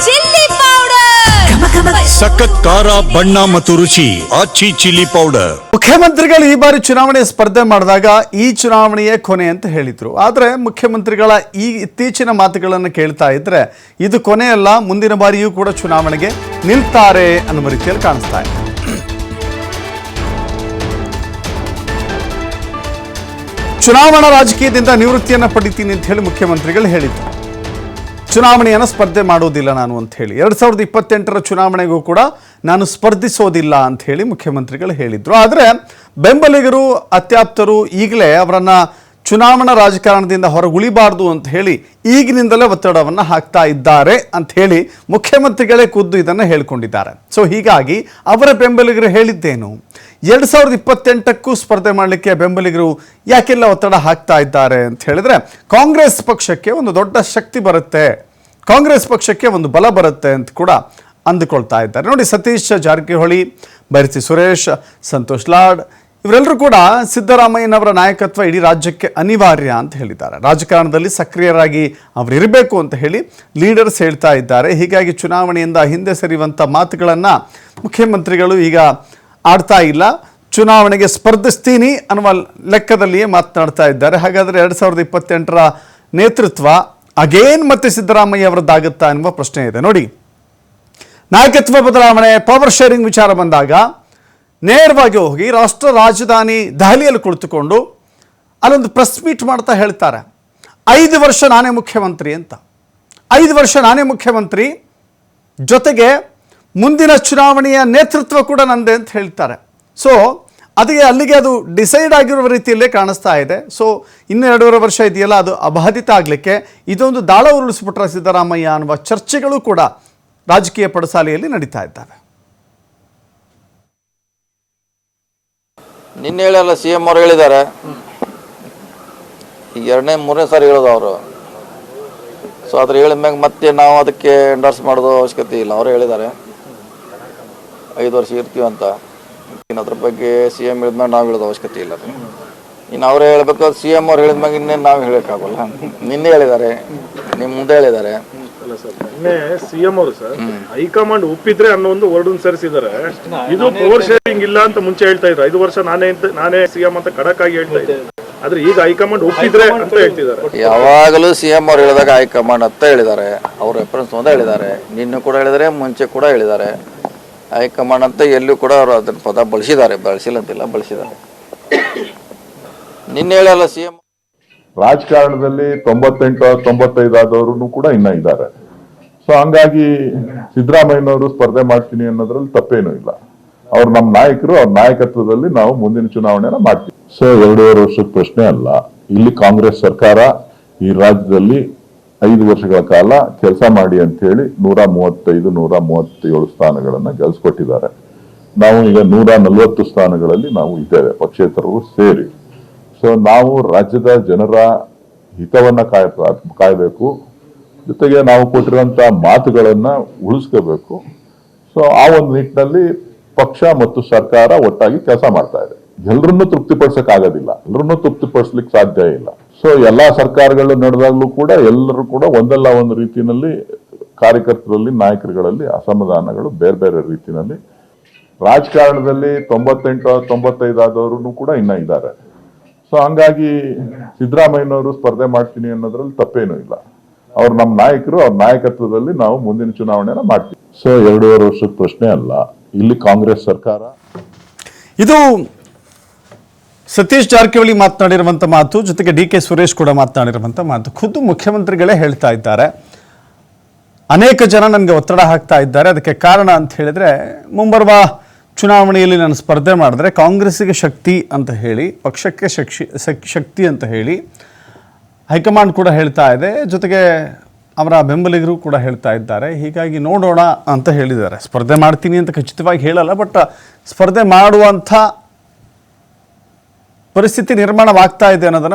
Chilli powder, ಸಖತ್ ಖಾರ ಬಣ್ಣ ಮತ್ತು ರುಚಿ ಆಚಿ ಚಿಲ್ಲಿ ಪೌಡರ್. ಮುಖ್ಯಮಂತ್ರಿಗಳು ಈ ಬಾರಿ ಚುನಾವಣೆ ಸ್ಪರ್ಧೆ ಮಾಡಿದಾಗ ಈ ಚುನಾವಣೆಯೇ ಕೊನೆ ಅಂತ ಹೇಳಿದ್ರು. ಆದರೆ ಮುಖ್ಯಮಂತ್ರಿಗಳ ಈ ಇತ್ತೀಚಿನ ಮಾತುಗಳನ್ನು ಕೇಳ್ತಾ ಇದ್ರೆ ಇದು ಕೊನೆಯಲ್ಲ, ಮುಂದಿನ ಬಾರಿಯೂ ಕೂಡ ಚುನಾವಣೆಗೆ ನಿಲ್ತಾರೆ ಅನ್ನುವ ರೀತಿಯಲ್ಲಿ ಕಾಣಿಸ್ತಾ ಇದೆ. ಚುನಾವಣಾ ರಾಜಕೀಯದಿಂದ ನಿವೃತ್ತಿಯನ್ನು ಪಡಿತೀನಿ ಅಂತ ಹೇಳಿ ಮುಖ್ಯಮಂತ್ರಿಗಳು ಹೇಳಿದ್ರು. ಚುನಾವಣೆಯನ್ನು ಸ್ಪರ್ಧೆ ಮಾಡೋದಿಲ್ಲ ನಾನು ಅಂತ ಹೇಳಿ 2028ರ ಚುನಾವಣೆಗೂ ಕೂಡ ನಾನು ಸ್ಪರ್ಧಿಸೋದಿಲ್ಲ ಅಂತ ಹೇಳಿ ಮುಖ್ಯಮಂತ್ರಿಗಳು ಹೇಳಿದ್ರು. ಆದರೆ ಬೆಂಬಲಿಗರು ಅತ್ಯಾಪ್ತರು ಈಗಲೇ ಅವರನ್ನು ಚುನಾವಣಾ ರಾಜಕಾರಣದಿಂದ ಹೊರಗುಳಿಬಾರ್ದು ಅಂತ ಹೇಳಿ ಈಗಿನಿಂದಲೇ ಒತ್ತಡವನ್ನು ಹಾಕ್ತಾ ಇದ್ದಾರೆ ಅಂತ ಹೇಳಿ ಮುಖ್ಯಮಂತ್ರಿಗಳೇ ಖುದ್ದು ಇದನ್ನು ಹೇಳ್ಕೊಂಡಿದ್ದಾರೆ. ಸೊ ಹೀಗಾಗಿ ಅವರ ಬೆಂಬಲಿಗರು ಹೇಳಿದ್ದೇನು, 2028ಕ್ಕೂ ಸ್ಪರ್ಧೆ ಮಾಡಲಿಕ್ಕೆ ಬೆಂಬಲಿಗರು ಯಾಕೆಲ್ಲ ಒತ್ತಡ ಹಾಕ್ತಾ ಇದ್ದಾರೆ ಅಂತ ಹೇಳಿದ್ರೆ, ಕಾಂಗ್ರೆಸ್ ಪಕ್ಷಕ್ಕೆ ಒಂದು ದೊಡ್ಡ ಶಕ್ತಿ ಬರುತ್ತೆ, ಕಾಂಗ್ರೆಸ್ ಪಕ್ಷಕ್ಕೆ ಒಂದು ಬಲ ಬರುತ್ತೆ ಅಂತ ಕೂಡ ಅಂದುಕೊಳ್ತಾ ಇದ್ದಾರೆ. ನೋಡಿ, ಸತೀಶ್ ಜಾರಕಿಹೊಳಿ, ಬೈರತಿ ಸುರೇಶ್, ಸಂತೋಷ್ ಲಾಡ್ ಇವರೆಲ್ಲರೂ ಕೂಡ ಸಿದ್ದರಾಮಯ್ಯನವರ ನಾಯಕತ್ವ ಇಡೀ ರಾಜ್ಯಕ್ಕೆ ಅನಿವಾರ್ಯ ಅಂತ ಹೇಳಿದ್ದಾರೆ. ರಾಜಕಾರಣದಲ್ಲಿ ಸಕ್ರಿಯರಾಗಿ ಅವರಿರಬೇಕು ಅಂತ ಹೇಳಿ ಲೀಡರ್ಸ್ ಹೇಳ್ತಾ ಇದ್ದಾರೆ. ಹೀಗಾಗಿ ಚುನಾವಣೆಯಿಂದ ಹಿಂದೆ ಸರಿಯುವಂಥ ಮಾತುಗಳನ್ನು ಮುಖ್ಯಮಂತ್ರಿಗಳು ಈಗ ಆಡ್ತಾ ಇಲ್ಲ, ಚುನಾವಣೆಗೆ ಸ್ಪರ್ಧಿಸ್ತೀನಿ ಅನ್ನುವ ಲೆಕ್ಕದಲ್ಲಿಯೇ ಮಾತನಾಡ್ತಾ ಇದ್ದಾರೆ. ಹಾಗಾದರೆ 2028ರ ನೇತೃತ್ವ ಅಗೇನ್ ಮತ್ತೆ ಸಿದ್ದರಾಮಯ್ಯ ಅವರದ್ದಾಗುತ್ತಾ ಅನ್ನುವ ಪ್ರಶ್ನೆ ಇದೆ. ನೋಡಿ, ನಾಯಕತ್ವ ಬದಲಾವಣೆ, ಪವರ್ ಶೇರಿಂಗ್ ವಿಚಾರ ಬಂದಾಗ ನೇರವಾಗಿ ಹೋಗಿ ರಾಷ್ಟ್ರ ರಾಜಧಾನಿ ದೆಹಲಿಯಲ್ಲಿ ಕುಳಿತುಕೊಂಡು ಅಲ್ಲೊಂದು ಪ್ರೆಸ್ ಮೀಟ್ ಮಾಡ್ತಾ ಹೇಳ್ತಾರೆ, 5 ವರ್ಷ ನಾನೇ ಮುಖ್ಯಮಂತ್ರಿ ಅಂತ. 5 ವರ್ಷ ನಾನೇ ಮುಖ್ಯಮಂತ್ರಿ, ಜೊತೆಗೆ ಮುಂದಿನ ಚುನಾವಣೆಯ ನೇತೃತ್ವ ಕೂಡ ನಂದೆ ಅಂತ ಹೇಳ್ತಾರೆ. ಸೊ ಅಲ್ಲಿಗೆ ಅದು ಡಿಸೈಡ್ ಆಗಿರುವ ರೀತಿಯಲ್ಲೇ ಕಾಣಿಸ್ತಾ ಇದೆ. ಸೊ ಇನ್ನು 2.5 ವರ್ಷ ಇದೆಯಲ್ಲ, ಅದು ಅಬಾಧಿತ ಆಗಲಿಕ್ಕೆ ಇದೊಂದು ದಾಳ ಉರುಳಿಸ್ಬಿಟ್ರೆ ಸಿದ್ದರಾಮಯ್ಯ ಅನ್ನುವ ಚರ್ಚೆಗಳು ಕೂಡ ರಾಜಕೀಯ ಪಡಸಾಲೆಯಲ್ಲಿ ನಡೀತಾ ಇದ್ದಾವೆ. ನಿನ್ನೆ ಹೇಳಲ್ಲ ಸಿ ಎಂ ಅವರು ಹೇಳಿದ್ದಾರೆ, ಈಗ 2ನೇ-3ನೇ ಸಾರಿ ಹೇಳೋದು ಅವರು. ಸೊ ಅದ್ರ ಹೇಳಿದ ಮ್ಯಾಗ ಮತ್ತೆ ನಾವು ಅದಕ್ಕೆ ಎಂಡರ್ಸ್ ಮಾಡೋದು ಅವಶ್ಯಕತೆ ಇಲ್ಲ. ಅವರು ಹೇಳಿದ್ದಾರೆ 5 ವರ್ಷ ಇರ್ತೀವಿ ಅಂತ. ಇನ್ನು ಅದ್ರ ಬಗ್ಗೆ ಸಿ ಎಂ ಹೇಳಿದ್ಮ್ಯಾಗ ನಾವು ಹೇಳೋದು ಅವಶ್ಯಕತೆ ಇಲ್ಲ. ಇನ್ನು ಅವರೇ ಹೇಳ್ಬೇಕು, ಸಿ ಎಂ ಅವ್ರು ಹೇಳಿದ್ಮ್ಯಾಗ ಇನ್ನೇನು ನಾವು ಹೇಳೋಕ್ಕಾಗಲ್ಲ. ನಿನ್ನೆ ಹೇಳಿದ್ದಾರೆ, ನಿಮ್ಮ ಮುಂದೆ ಹೇಳಿದ್ದಾರೆ. ನಿನ್ನೆ ಸಿಎಂ ಅವರು ಸರ್ ಹೈಕಮಾಂಡ್ ಒಪ್ಪಿದ್ರೆ ಅನ್ನೋ ಒಂದು ವರ್ಡ್ ಸೇರಿಸಿದ್ದಾರೆ. ಇದು ಪವರ್ ಶೇರಿಂಗ್ ಇಲ್ಲ ಅಂತ ಮುಂಚೆ ಹೇಳ್ತಾ ಇದ್ರು. 5 ವರ್ಷ ನಾನೇ ಸಿಎಂ ಅಂತ ಖಡಕ್ ಆಗಿ ಹೇಳ್ತಾ ಇದ್ರು. ಆದ್ರೆ ಈಗ ಹೈಕಮಾಂಡ್ ಒಪ್ಪಿದ್ರೆ ಅಂತ ಹೇಳ್ತಿದ್ದಾರೆ. ಯಾವಾಗಲೂ ಸಿ ಎಂ ಅವ್ರು ಹೇಳಿದಾಗ ಹೈಕಮಾಂಡ್ ಅಂತ ಹೇಳಿದ್ದಾರೆ, ಅವ್ರ ರೆಫರೆನ್ಸ್ ಒಂದೇ ಹೇಳಿದ್ದಾರೆ. ನಿನ್ನೆ ಕೂಡ ಹೇಳಿದ್ದಾರೆ, ಮುಂಚೆ ಕೂಡ ಹೇಳಿದ್ದಾರೆ. ಹೈಕಮಾಂಡ್ ಅಂತ ಎಲ್ಲೂ ಕೂಡ ಅವರು ಅದನ್ನ ಪದ ಬಳಸಿದ್ದಾರೆ, ಬಳಸಿಲ್ಲ ಅಂತಿಲ್ಲ, ಬಳಸಿದ್ದಾರೆ. ನಿನ್ನೆ ಹೇಳಲ್ಲ ಸಿ ಎಂ. ರಾಜಕಾರಣದಲ್ಲಿ 98-95 ಆದವರು ಕೂಡ ಇನ್ನ ಇದ್ದಾರೆ. ಸೊ ಹಂಗಾಗಿ ಸಿದ್ದರಾಮಯ್ಯನವರು ಸ್ಪರ್ಧೆ ಮಾಡ್ತೀನಿ ಅನ್ನೋದ್ರಲ್ಲಿ ತಪ್ಪೇನೂ ಇಲ್ಲ. ಅವ್ರು ನಮ್ಮ ನಾಯಕರು, ಅವ್ರ ನಾಯಕತ್ವದಲ್ಲಿ ನಾವು ಮುಂದಿನ ಚುನಾವಣೆನ ಮಾಡ್ತೀವಿ. ಸೊ 2.5 ವರ್ಷದ ಪ್ರಶ್ನೆ ಅಲ್ಲ. ಇಲ್ಲಿ ಕಾಂಗ್ರೆಸ್ ಸರ್ಕಾರ ಈ ರಾಜ್ಯದಲ್ಲಿ 5 ವರ್ಷಗಳ ಕಾಲ ಕೆಲಸ ಮಾಡಿ ಅಂತ ಹೇಳಿ 135-137 ಸ್ಥಾನಗಳನ್ನ ಗೆಲ್ಸ್ಕೊಟ್ಟಿದ್ದಾರೆ. ನಾವು ಈಗ 140 ಸ್ಥಾನಗಳಲ್ಲಿ ನಾವು ಇದ್ದೇವೆ, ಪಕ್ಷೇತರರು ಸೇರಿ. ಸೊ ನಾವು ರಾಜ್ಯದ ಜನರ ಹಿತವನ್ನ ಕಾಯಬೇಕು, ಜೊತೆಗೆ ನಾವು ಕೊಟ್ಟಿರುವಂತ ಮಾತುಗಳನ್ನ ಉಳಿಸ್ಕೋಬೇಕು. ಸೊ ಆ ಒಂದು ನಿಟ್ಟಿನಲ್ಲಿ ಪಕ್ಷ ಮತ್ತು ಸರ್ಕಾರ ಒಟ್ಟಾಗಿ ಕೆಲಸ ಮಾಡ್ತಾ ಇದೆ. ಎಲ್ಲರನ್ನೂ ತೃಪ್ತಿಪಡಿಸಕ್ ಆಗೋದಿಲ್ಲ, ಎಲ್ಲರನ್ನೂ ತೃಪ್ತಿಪಡಿಸ್ಲಿಕ್ಕೆ ಸಾಧ್ಯ ಇಲ್ಲ. ಸೊ ಎಲ್ಲಾ ಸರ್ಕಾರಗಳು ನಡೆದಾಗ್ಲೂ ಕೂಡ ಎಲ್ಲರೂ ಕೂಡ ಒಂದಲ್ಲ ಒಂದು ರೀತಿಯಲ್ಲಿ ಕಾರ್ಯಕರ್ತರಲ್ಲಿ, ನಾಯಕರುಗಳಲ್ಲಿ ಅಸಮಾಧಾನಗಳು ಬೇರೆ ಬೇರೆ ರೀತಿಯಲ್ಲಿ. ರಾಜಕಾರಣದಲ್ಲಿ 98-95 ಆದವರು ಕೂಡ ಇನ್ನ ಇದ್ದಾರೆ. ಸೊ ಹಂಗಾಗಿ ಸಿದ್ದರಾಮಯ್ಯನವರು ಸ್ಪರ್ಧೆ ಮಾಡ್ತೀನಿ ಅನ್ನೋದ್ರಲ್ಲಿ ತಪ್ಪೇನೂ ಇಲ್ಲ. ಅವ್ರು ನಮ್ಮ ನಾಯಕರು, ಅವ್ರ ನಾಯಕತ್ವದಲ್ಲಿ ನಾವು ಮುಂದಿನ ಚುನಾವಣೆನ ಮಾಡ್ತೀವಿ. ಸೊ 2.5 ವರ್ಷದ ಪ್ರಶ್ನೆ ಅಲ್ಲ. ಇಲ್ಲಿ ಕಾಂಗ್ರೆಸ್ ಸರ್ಕಾರ. ಇದು ಸತೀಶ್ ಜಾರಕಿಹೊಳಿ ಮಾತನಾಡಿರುವಂಥ ಮಾತು, ಜೊತೆಗೆ ಡಿ ಕೆ ಸುರೇಶ್ ಕೂಡ ಮಾತನಾಡಿರುವಂಥ ಮಾತು. ಖುದ್ದು ಮುಖ್ಯಮಂತ್ರಿಗಳೇ ಹೇಳ್ತಾ ಇದ್ದಾರೆ, ಅನೇಕ ಜನ ನನಗೆ ಒತ್ತಡ ಹಾಕ್ತಾ ಇದ್ದಾರೆ. ಅದಕ್ಕೆ ಕಾರಣ ಅಂತ ಹೇಳಿದ್ರೆ, ಮುಂಬರುವ ಚುನಾವಣೆಯಲ್ಲಿ ನಾನು ಸ್ಪರ್ಧೆ ಮಾಡಿದ್ರೆ ಕಾಂಗ್ರೆಸ್ಸಿಗೆ ಶಕ್ತಿ ಅಂತ ಹೇಳಿ, ಪಕ್ಷಕ್ಕೆ ಶಕ್ತಿ ಅಂತ ಹೇಳಿ ಹೈಕಮಾಂಡ್ ಕೂಡ ಹೇಳ್ತಾ ಇದೆ, ಜೊತೆಗೆ ಅವರ ಬೆಂಬಲಿಗರು ಕೂಡ ಹೇಳ್ತಾ ಇದ್ದಾರೆ. ಹೀಗಾಗಿ ನೋಡೋಣ ಅಂತ ಹೇಳಿದ್ದಾರೆ. ಸ್ಪರ್ಧೆ ಮಾಡ್ತೀನಿ ಅಂತ ಖಚಿತವಾಗಿ ಹೇಳಲ್ಲ, ಬಟ್ ಸ್ಪರ್ಧೆ ಮಾಡುವಂಥ ಪರಿಸ್ಥಿತಿ ನಿರ್ಮಾಣವಾಗ್ತಾ ಇದೆ ಅನ್ನೋದನ್ನು